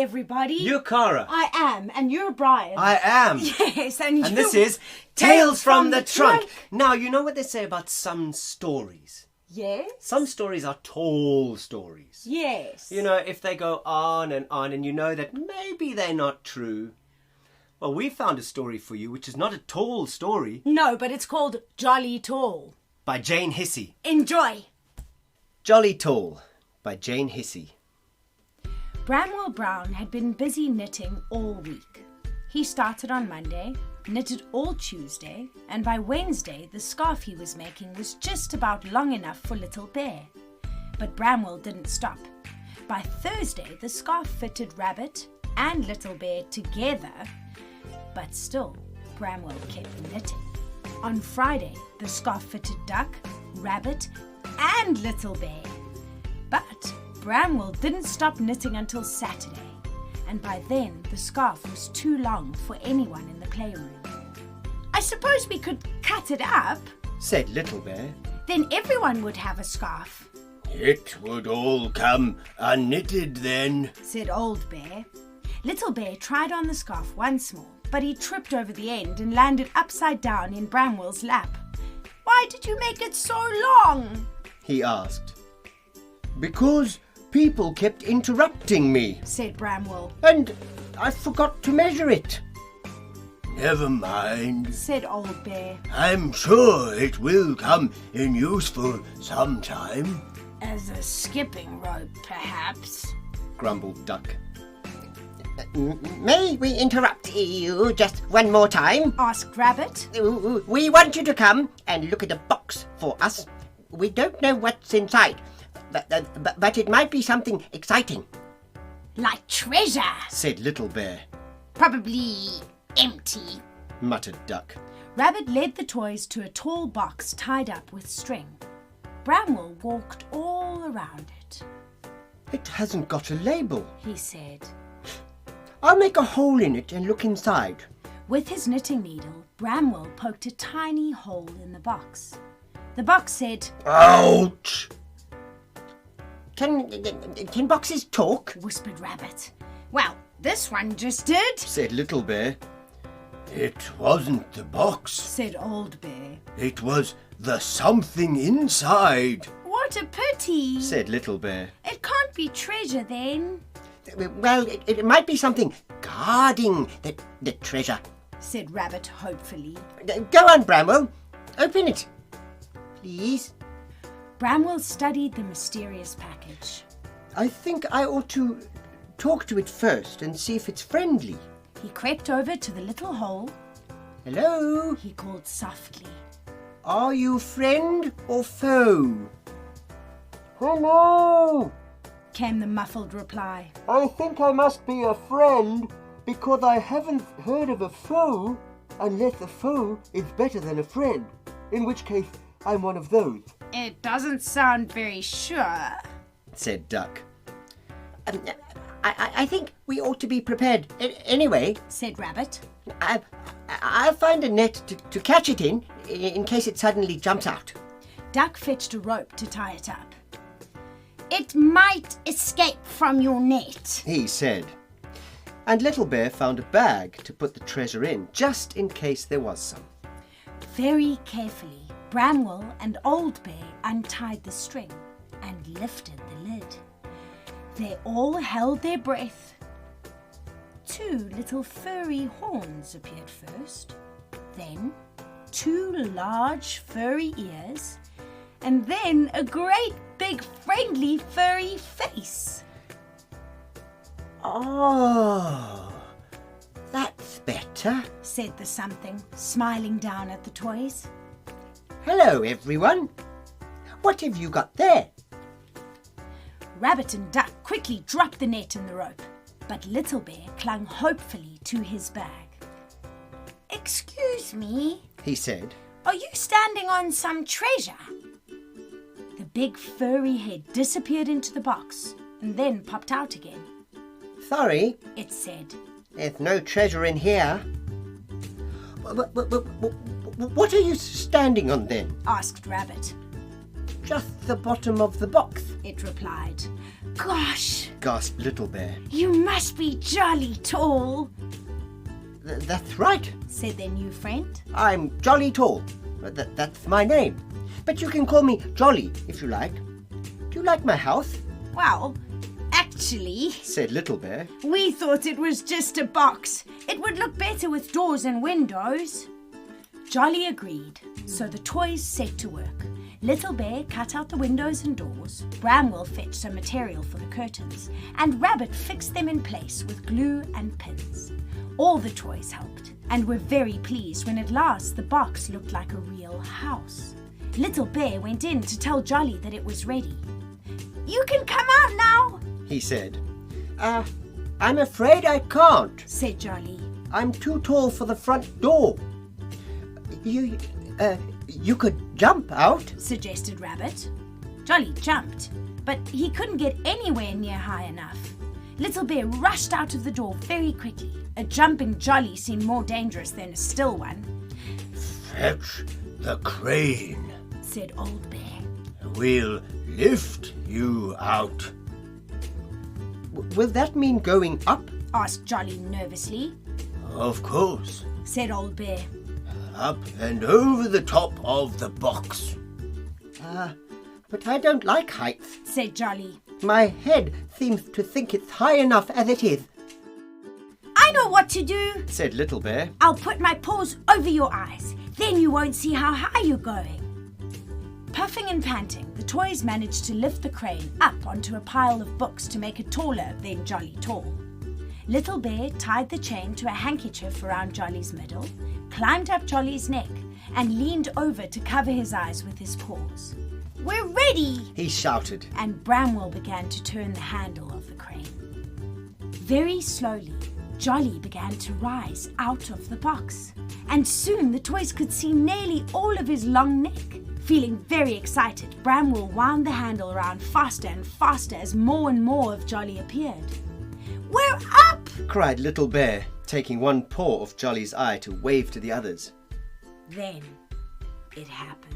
everybody. You're Cara. I am, and you're Bryan. I am. Yes, and this is Tales from the Trunk. Now, you know what they say about some stories? Yes? Some stories are tall stories. Yes. You know, if they go on, and you know that maybe they're not true. Well, we found a story for you, which is not a tall story. No, but it's called Jolly Tall. By Jane Hissey. Enjoy. Jolly Tall by Jane Hissey. Bramwell Brown had been busy knitting all week. He started on Monday, knitted all Tuesday, and by Wednesday the scarf he was making was just about long enough for Little Bear. But Bramwell didn't stop. By Thursday the scarf fitted Rabbit and Little Bear together, but still Bramwell kept knitting. On Friday the scarf fitted Duck, Rabbit and Little Bear. But Bramwell didn't stop knitting until Saturday, and by then the scarf was too long for anyone in the playroom. I suppose we could cut it up, said Little Bear. Then everyone would have a scarf. It would all come unknitted then, said Old Bear. Little Bear tried on the scarf once more, but he tripped over the end and landed upside down in Bramwell's lap. Why did you make it so long? He asked. Because people kept interrupting me, said Bramwell. And I forgot to measure it. Never mind, said Old Bear. I'm sure it will come in useful sometime. As a skipping rope, perhaps, grumbled Duck. May we interrupt you just one more time? Asked Rabbit. We want you to come and look at the box for us. We don't know what's inside, but it might be something exciting. Like treasure, said Little Bear. Probably empty, muttered Duck. Rabbit led the toys to a tall box tied up with string. Bramwell walked all around it. It hasn't got a label, he said. I'll make a hole in it and look inside. With his knitting needle, Bramwell poked a tiny hole in the box. The box said, Ouch! Can boxes talk? Whispered Rabbit. Well, this one just did, said Little Bear. It wasn't the box, said Old Bear. It was the something inside. What a pity, said Little Bear. It can't be treasure then. Well, it might be something guarding the treasure, said Rabbit hopefully. Go on, Bramwell. Open it, please. Bramwell studied the mysterious package. I think I ought to talk to it first and see if it's friendly. He crept over to the little hole. Hello, he called softly. Are you friend or foe? Hello, came the muffled reply. I think I must be a friend because I haven't heard of a foe unless a foe is better than a friend, in which case I'm one of those. It doesn't sound very sure, said Duck. I think we ought to be prepared anyway, said Rabbit. I'll find a net to catch it in case it suddenly jumps out. Duck fetched a rope to tie it up. It might escape from your net, he said. And Little Bear found a bag to put the treasure in, just in case there was some. Very carefully, Bramwell and Old Bear untied the string and lifted the lid. They all held their breath. 2 little furry horns appeared first, then 2 large furry ears, and then a great big friendly furry face. Oh, that's better, said the something, smiling down at the toys. Hello, everyone. What have you got there? Rabbit and Duck quickly dropped the net and the rope, but Little Bear clung hopefully to his bag. Excuse me, he said. Are you standing on some treasure? The big furry head disappeared into the box and then popped out again. Sorry, it said. There's no treasure in here. What are you standing on then? Asked Rabbit. Just the bottom of the box, it replied. Gosh, gasped Little Bear. you must be jolly tall, That's right. said their new friend. I'm Jolly Tall. That's my name. But you can call me Jolly if you like. Do you like my house? Well, actually, Said Little Bear. we thought it was just a box. It would look better with doors and windows. Jolly agreed, so the toys set to work. Little Bear cut out the windows and doors, Bramwell fetched some material for the curtains, and Rabbit fixed them in place with glue and pins. All the toys helped, and were very pleased when at last the box looked like a real house. Little Bear went in to tell Jolly that it was ready. You can come out now, He said. I'm afraid I can't. said Jolly. I'm too tall for the front door. You could jump out. Suggested Rabbit. Jolly jumped, but he couldn't get anywhere near high enough. Little Bear rushed out of the door very quickly. A jumping Jolly seemed more dangerous than a still one, Fetch the crane. said Old Bear. We'll lift you out. Will that mean going up? Asked Jolly nervously, Of course. said Old Bear. Up and over the top of the box. But I don't like heights. Said Jolly. My head seems to think it's high enough as it is. I know what to do. Said Little Bear. I'll put my paws over your eyes. Then you won't see how high you're going. Puffing and panting, the toys managed to lift the crane up onto a pile of books to make it taller than Jolly Tall. Little Bear tied the chain to a handkerchief around Jolly's middle, climbed up Jolly's neck, and leaned over to cover his eyes with his paws. We're ready! He shouted. And Bramwell began to turn the handle of the crane. Very slowly, Jolly began to rise out of the box, and soon the toys could see nearly all of his long neck. Feeling very excited, Bramwell wound the handle around faster and faster as more and more of Jolly appeared. We're up! Cried Little Bear, taking one paw off Jolly's eye to wave to the others. Then it happened.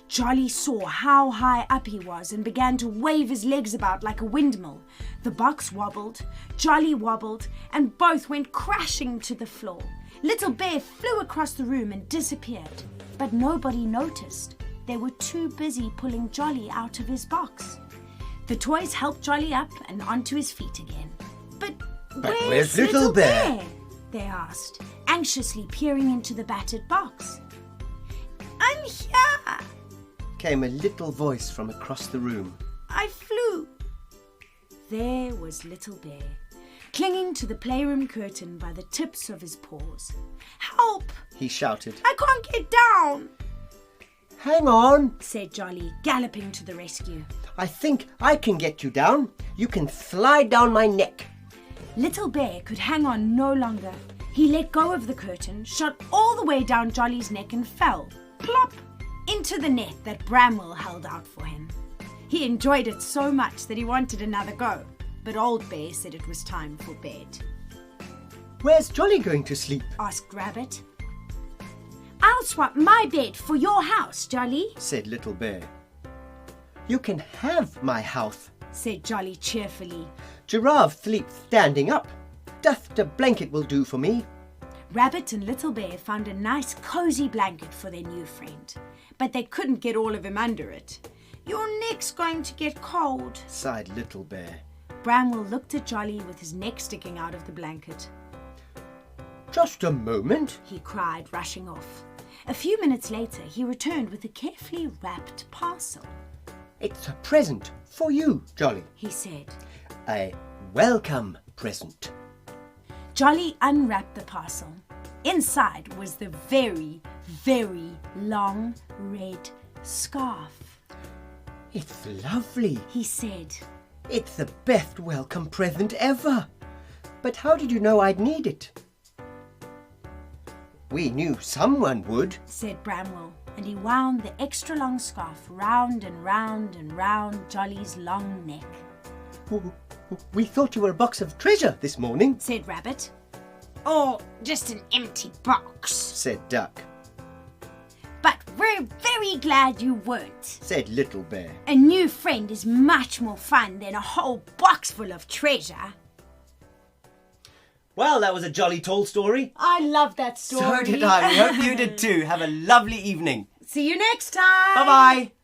Jolly saw how high up he was and began to wave his legs about like a windmill. The box wobbled, Jolly wobbled, and both went crashing to the floor. Little Bear flew across the room and disappeared, but nobody noticed. They were too busy pulling Jolly out of his box. The toys helped Jolly up and onto his feet again. But where's Little Bear? They asked, anxiously peering into the battered box. I'm here! Came a little voice from across the room. I flew. There was Little Bear, clinging to the playroom curtain by the tips of his paws. Help! He shouted. I can't get down, Hang on. said Jolly, galloping to the rescue. I think I can get you down. You can slide down my neck. Little Bear could hang on no longer. He let go of the curtain, shot all the way down Jolly's neck and fell, plop, into the net that Bramwell held out for him. He enjoyed it so much that he wanted another go, but Old Bear said it was time for bed. Where's Jolly going to sleep? Asked Rabbit. I'll swap my bed for your house, Jolly, Said Little Bear. You can have my house. said Jolly cheerfully. Giraffe sleeps standing up. Just a blanket will do for me. Rabbit and Little Bear found a nice cozy blanket for their new friend, but they couldn't get all of him under it. Your neck's going to get cold, Sighed Little Bear. Bramwell looked at Jolly with his neck sticking out of the blanket. Just a moment. He cried, rushing off. A few minutes later, he returned with a carefully wrapped parcel. It's a present for you, Jolly. He said. A welcome present. Jolly unwrapped the parcel. Inside was the very, very long red scarf. It's lovely, He said. It's the best welcome present ever. But how did you know I'd need it? We knew someone would, Said Bramwell, and he wound the extra long scarf round and round and round Jolly's long neck. We thought you were a box of treasure this morning, Said Rabbit. Or just an empty box, said Duck. but we're very glad you weren't. said Little Bear. A new friend is much more fun than a whole box full of treasure. Well, that was a jolly tall story. I love that story. So did I. We hope you did too. Have a lovely evening. See you next time. Bye-bye.